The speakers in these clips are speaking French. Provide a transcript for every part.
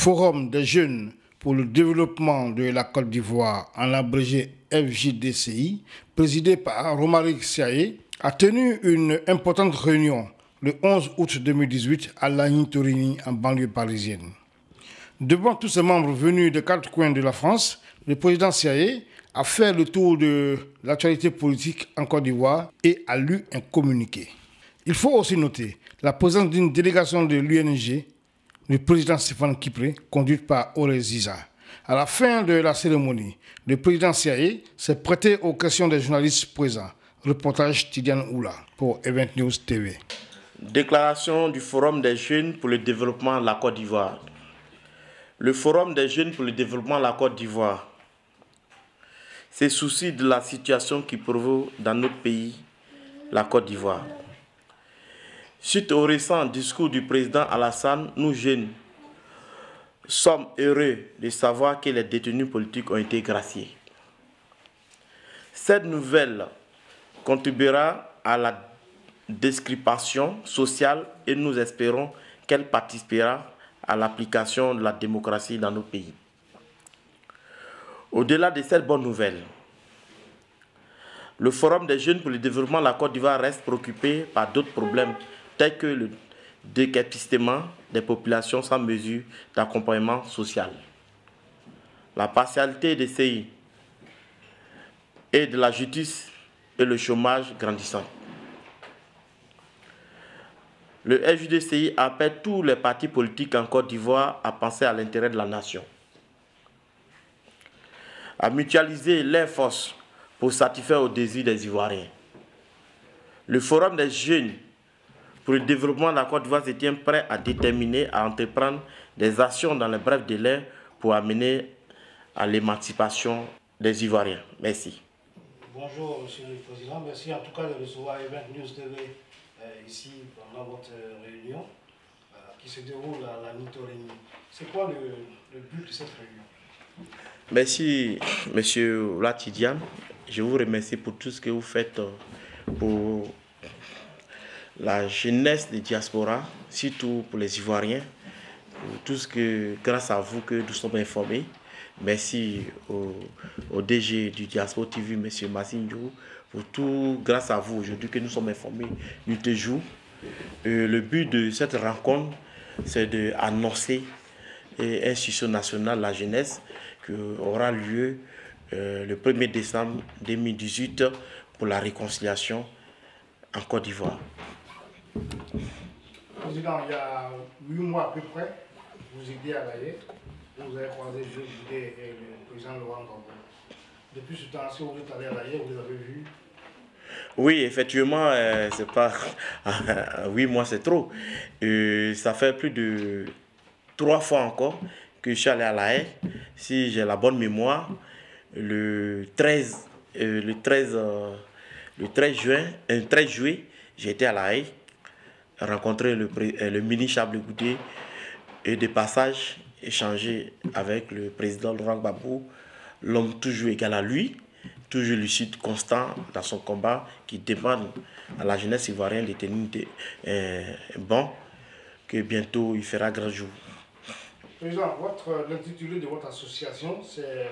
Forum des jeunes pour le développement de la Côte d'Ivoire, en abrégé FJDCI, présidé par Romaric Siaye, a tenu une importante réunion le 11 août 2018 à Lagny-Torigny, en banlieue parisienne. Devant tous ses membres venus des quatre coins de la France, le président Siaye a fait le tour de l'actualité politique en Côte d'Ivoire et a lu un communiqué. Il faut aussi noter la présence d'une délégation de l'UNG, le président Stéphane Kipré, conduite par Auré Ziza. À la fin de la cérémonie, le président Siaye s'est prêté aux questions des journalistes présents. Reportage Tidiane Oula pour Event News TV. Déclaration du Forum des jeunes pour le développement de la Côte d'Ivoire. Le Forum des jeunes pour le développement de la Côte d'Ivoire se soucie de la situation qui prévaut dans notre pays, la Côte d'Ivoire. Suite au récent discours du président Alassane, nous jeunes sommes heureux de savoir que les détenus politiques ont été graciés. Cette nouvelle contribuera à la décryptation sociale et nous espérons qu'elle participera à l'application de la démocratie dans notre pays. Au-delà de cette bonne nouvelle, le Forum des jeunes pour le développement de la Côte d'Ivoire reste préoccupé par d'autres problèmes tels que le décapistement des populations sans mesure d'accompagnement social, la partialité des CI et de la justice et le chômage grandissant. Le FJDCI appelle tous les partis politiques en Côte d'Ivoire à penser à l'intérêt de la nation, à mutualiser leurs forces pour satisfaire aux désirs des Ivoiriens. Le Forum des jeunes pour le développement de la Côte d'Ivoire se tient prêt à déterminer, à entreprendre des actions dans les brefs délais pour amener à l'émancipation des Ivoiriens. Merci. Bonjour, Monsieur le Président. Merci en tout cas de recevoir Event News TV ici pendant votre réunion qui se déroule à Lagny-Torigny. C'est quoi le but de cette réunion? Merci, Monsieur Latidiane. Je vous remercie pour tout ce que vous faites pour la jeunesse des diasporas, surtout pour les Ivoiriens, pour tout ce que, grâce à vous, que nous sommes informés. Merci au DG du Diaspora TV, M. Massinjou, pour tout, grâce à vous aujourd'hui que nous sommes informés du toujours. Le but de cette rencontre, c'est d'annoncer l'Institution nationale de la jeunesse qui aura lieu le 1er décembre 2018 pour la réconciliation en Côte d'Ivoire. Président, il y a 8 mois à peu près, vous étiez à La Haye, vous avez croisé Jules Boudet et le président Laurent Gbagbo. Depuis ce temps-ci, vous êtes allé à La Haye, vous les avez vus? Oui, effectivement, c'est pas 8 mois, c'est trop. Ça fait plus de 3 fois encore que je suis allé à La Haye. Si j'ai la bonne mémoire, le 13 juillet, j'ai été à La Haye, rencontrer le ministre Charles Goudé et de passage échanger avec le président Laurent Gbagbo, l'homme toujours égal à lui, toujours lucide, constant dans son combat, qui demande à la jeunesse ivoirienne de tenir bon, que bientôt il fera grand jour. Président, l'intitulé de votre association, c'est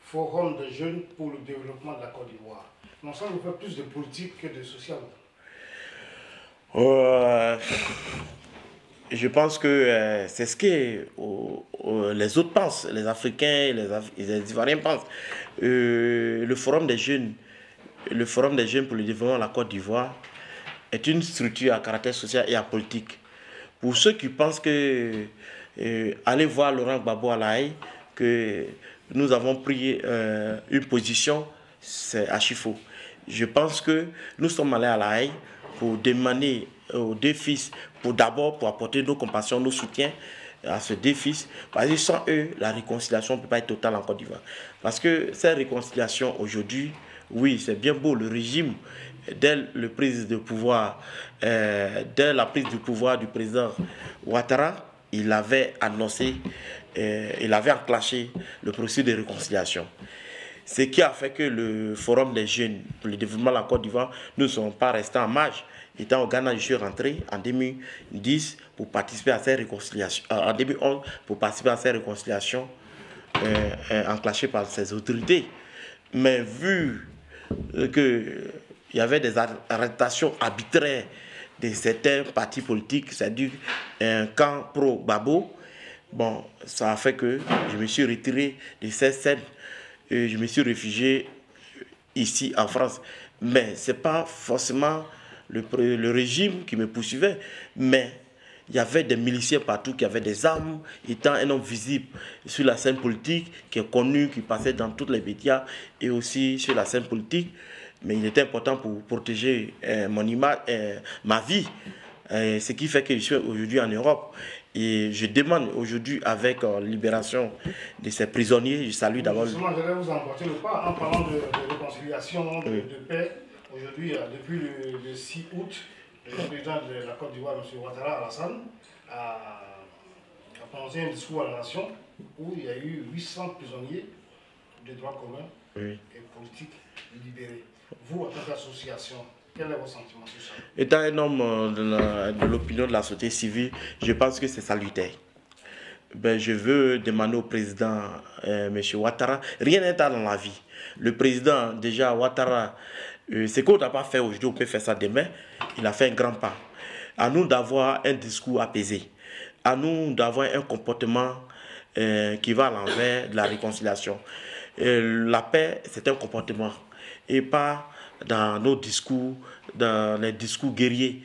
Forum des jeunes pour le développement de la Côte d'Ivoire. On semble faire plus de politique que de social. Je pense que c'est ce que les autres pensent, les Africains, les Ivoiriens pensent. Le Forum des jeunes pour le développement de la Côte d'Ivoire est une structure à caractère social et apolitique. Pour ceux qui pensent que aller voir Laurent Gbagbo à La Haye, que nous avons pris une position, c'est archi faux. Je pense que nous sommes allés à La Haye pour demander aux deux fils, pour apporter nos compassions, nos soutiens à ce défi, parce que sans eux, la réconciliation ne peut pas être totale en Côte d'Ivoire. Parce que cette réconciliation aujourd'hui, oui, c'est bien beau, le régime, dès la prise de pouvoir du président Ouattara, il avait annoncé, il avait enclenché le processus de réconciliation. Ce qui a fait que le Forum des jeunes pour le développement de la Côte d'Ivoire ne sont pas restés en marge. Étant au Ghana, je suis rentré en 2010 pour participer à ces réconciliations, en 2011 pour participer à ces réconciliations enclenchées par ces autorités. Mais vu qu'il y avait des arrestations arbitraires de certains partis politiques, c'est-à-dire un camp pro-Babo, bon, ça a fait que je me suis retiré de cette scène et je me suis réfugié ici en France. Mais ce n'est pas forcément le régime qui me poursuivait, mais il y avait des miliciens partout qui avaient des armes, étant un homme visible sur la scène politique, qui est connu, qui passait dans tous les médias et aussi sur la scène politique. Mais il était important pour protéger mon image, ma vie, ce qui fait que je suis aujourd'hui en Europe. Et je demande aujourd'hui, avec la libération de ces prisonniers, je salue d'abord... Justement, je vais vous emporter le pas en parlant de réconciliation, de paix. Aujourd'hui, depuis le 6 août, le président de la Côte d'Ivoire, M. Ouattara Alassane, a prononcé un discours à la nation où il y a eu 800 prisonniers de droit commun et politiques libérés. Vous, en tant qu'association, quel est votre sentiment sur ça? Étant un homme de l'opinion de la société civile, je pense que c'est salutaire. Ben, je veux demander au président M. Ouattara, rien n'est dans la vie. Le président, déjà, Ouattara, ce qu'on n'a pas fait aujourd'hui, on peut faire ça demain. Il a fait un grand pas. À nous d'avoir un discours apaisé. À nous d'avoir un comportement qui va à l'envers de la réconciliation. La paix, c'est un comportement. Et pas dans nos discours, dans les discours guerriers,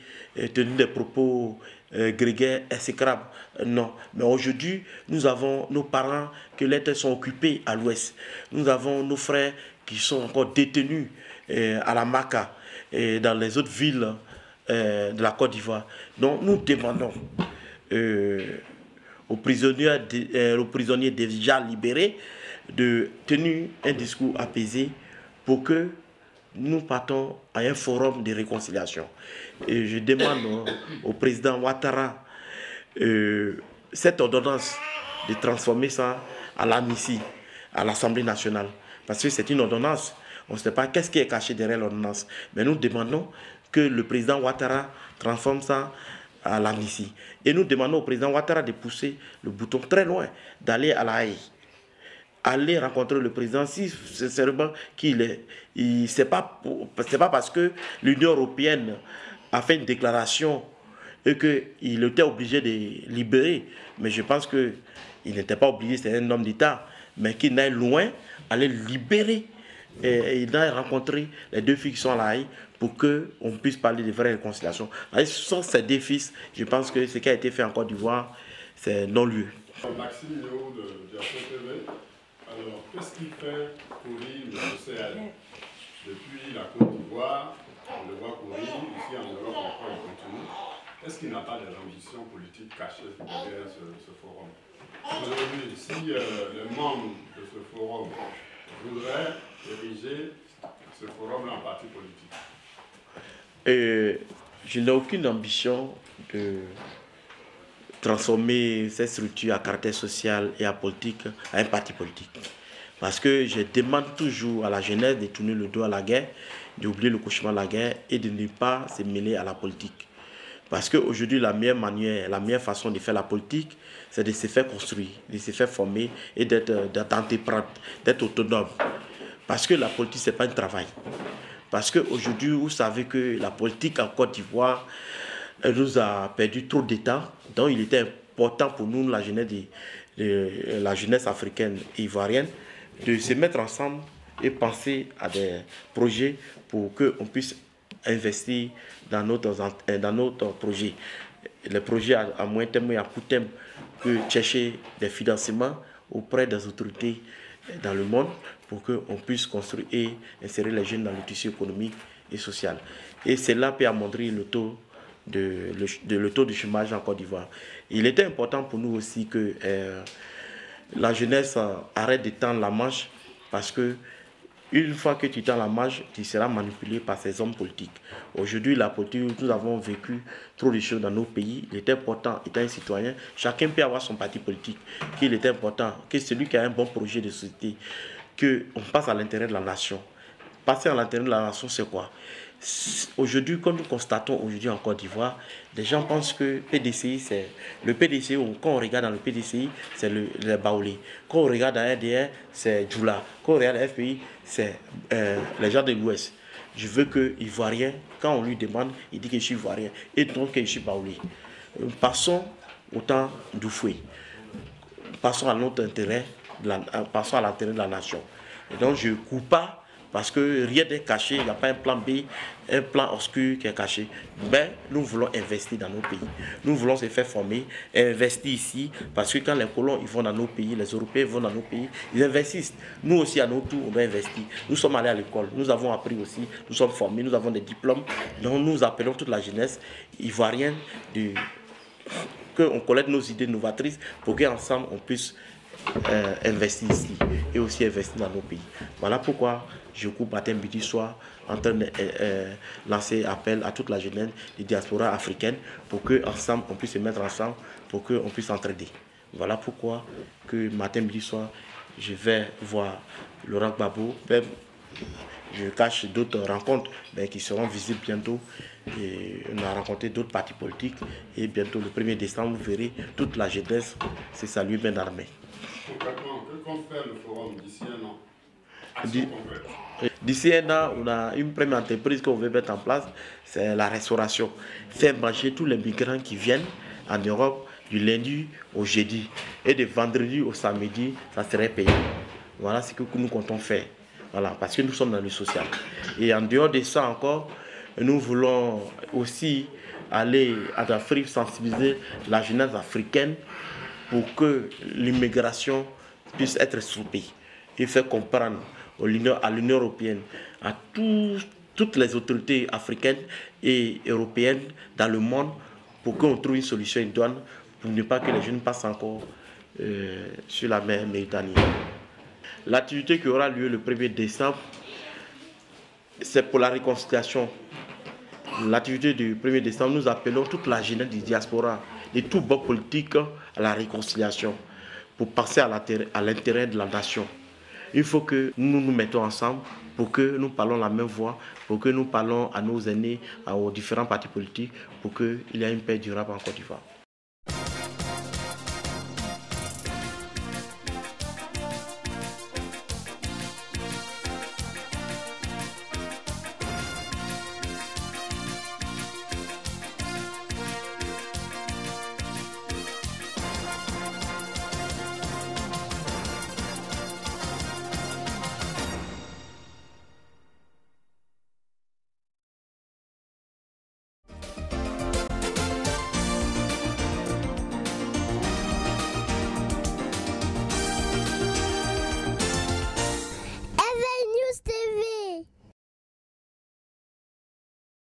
tenir des propos grégaires, exécrables. Non. Mais aujourd'hui, nous avons nos parents que les têtes sont occupés à l'ouest. Nous avons nos frères qui sont encore détenus à la Maka et dans les autres villes de la Côte d'Ivoire. Donc nous demandons aux prisonniers déjà libérés de tenir un discours apaisé pour que nous partons à un forum de réconciliation. Et je demande au président Ouattara cette ordonnance de transformer ça à l'amnistie, à l'Assemblée nationale. Parce que c'est une ordonnance. On ne sait pas qu'est-ce qui est caché derrière l'ordonnance. Mais nous demandons que le président Ouattara transforme ça à l'amnistie. Et nous demandons au président Ouattara de pousser le bouton très loin, d'aller à La Haye. Aller rencontrer le président si sincèrement qu'il est. Ce n'est pas parce que l'Union européenne a fait une déclaration et qu'il était obligé de libérer. Mais je pense qu'il n'était pas obligé, c'est un homme d'État, mais qu'il n'aille loin, aller libérer. Et il a rencontré les deux filles qui sont à La Haye pour qu'on puisse parler de vraie réconciliation. Sans ces deux fils, je pense que ce qui a été fait en Côte d'Ivoire, c'est non-lieu. Maxime Léo de Diaspora TV. Alors, qu'est-ce qui fait courir le CCL depuis la Côte d'Ivoire? On le voit courir, ici en Europe encore il continue. Est-ce qu'il n'a pas des ambitions politiques cachées derrière ce forum? Aujourd'hui, si les membres de ce forum voudraient ériger ce forum en parti politique? Je n'ai aucune ambition de transformer cette structure à caractère social et à politique à un parti politique. Parce que je demande toujours à la jeunesse de tourner le dos à la guerre, d'oublier le cauchemar de la guerre et de ne pas se mêler à la politique. Parce qu'aujourd'hui, la meilleure manière, la meilleure façon de faire la politique, c'est de se faire construire, de se faire former et d'être autonome. Parce que la politique, ce n'est pas un travail. Parce qu'aujourd'hui, vous savez que la politique en Côte d'Ivoire nous a perdu trop de temps. Donc, il était important pour nous, la jeunesse africaine et ivoirienne, de se mettre ensemble et penser à des projets pour qu'on puisse investir dans notre projet. Les projets à moyen terme et à court terme, que chercher des financements auprès des autorités dans le monde pour qu'on puisse construire et insérer les jeunes dans le tissu économique et social. Et cela peut amoindrir le taux de chômage en Côte d'Ivoire. Il était important pour nous aussi que la jeunesse arrête de tendre la manche parce que une fois que tu tends la manche, tu seras manipulé par ces hommes politiques. Aujourd'hui, la politique, nous avons vécu trop de choses dans nos pays. Il était important, étant un citoyen, chacun peut avoir son parti politique. Qu'il était important, que celui qui a un bon projet de société, qu'on passe à l'intérêt de la nation. Passer à l'intérêt de la nation, c'est quoi? Aujourd'hui, comme nous constatons aujourd'hui en Côte d'Ivoire, les gens pensent que PDCI, c'est le PDCI, quand on regarde dans le PDCI, c'est le Baoulé. Quand on regarde dans RDR, c'est Djoula. Quand on regarde dans FPI, c'est les gens de l'Ouest. Je veux que Ivoirien, quand on lui demande, il dit que je suis Ivoirien et donc que je suis Baoulé. Passons au temps d'Oufoué. Passons à notre intérêt, passons à l'intérêt de la nation. Et donc je ne coupe pas parce que rien n'est caché, il n'y a pas un plan B, un plan obscur qui est caché. Mais nous voulons investir dans nos pays. Nous voulons se faire former, investir ici, parce que quand les colons ils vont dans nos pays, les Européens vont dans nos pays, ils investissent. Nous aussi, à notre tour, on doit investir. Nous sommes allés à l'école, nous avons appris aussi, nous sommes formés, nous avons des diplômes. Donc nous appelons toute la jeunesse ivoirienne qu'on collecte nos idées novatrices pour qu'ensemble on puisse investir ici et aussi investir dans nos pays. Voilà pourquoi je coupe matin, midi, soir en train de lancer appel à toute la jeunesse des diasporas africaines pour qu'ensemble on puisse se mettre ensemble, pour qu'on puisse s'entraider. Voilà pourquoi que matin, midi, soir je vais voir Laurent Gbagbo. Même je cache d'autres rencontres qui seront visibles bientôt. Et on a rencontré d'autres partis politiques et bientôt le 1er décembre, vous verrez toute la jeunesse se saluer bien armée. Concrètement, que compte faire le forum d'ici un an? D'ici un an, on a une première entreprise qu'on veut mettre en place, c'est la restauration. Faire manger tous les migrants qui viennent en Europe du lundi au jeudi et de vendredi au samedi, ça serait payé. Voilà ce que nous comptons faire. Voilà, parce que nous sommes dans le social. Et en dehors de ça encore, nous voulons aussi aller en Afrique sensibiliser la jeunesse africaine pour que l'immigration puisse être stoppée et faire comprendre à l'Union européenne, à toutes les autorités africaines et européennes dans le monde pour qu'on trouve une solution idoine pour ne pas que les jeunes passent encore sur la mer Méditerranée. L'activité qui aura lieu le 1er décembre, c'est pour la réconciliation. L'activité du 1er décembre, nous appelons toute la jeunesse du diaspora, de tout bord politique, à la réconciliation, pour passer à l'intérêt de la nation. Il faut que nous nous mettons ensemble pour que nous parlons la même voix, pour que nous parlons à nos aînés, aux différents partis politiques, pour qu'il y ait une paix durable en Côte d'Ivoire.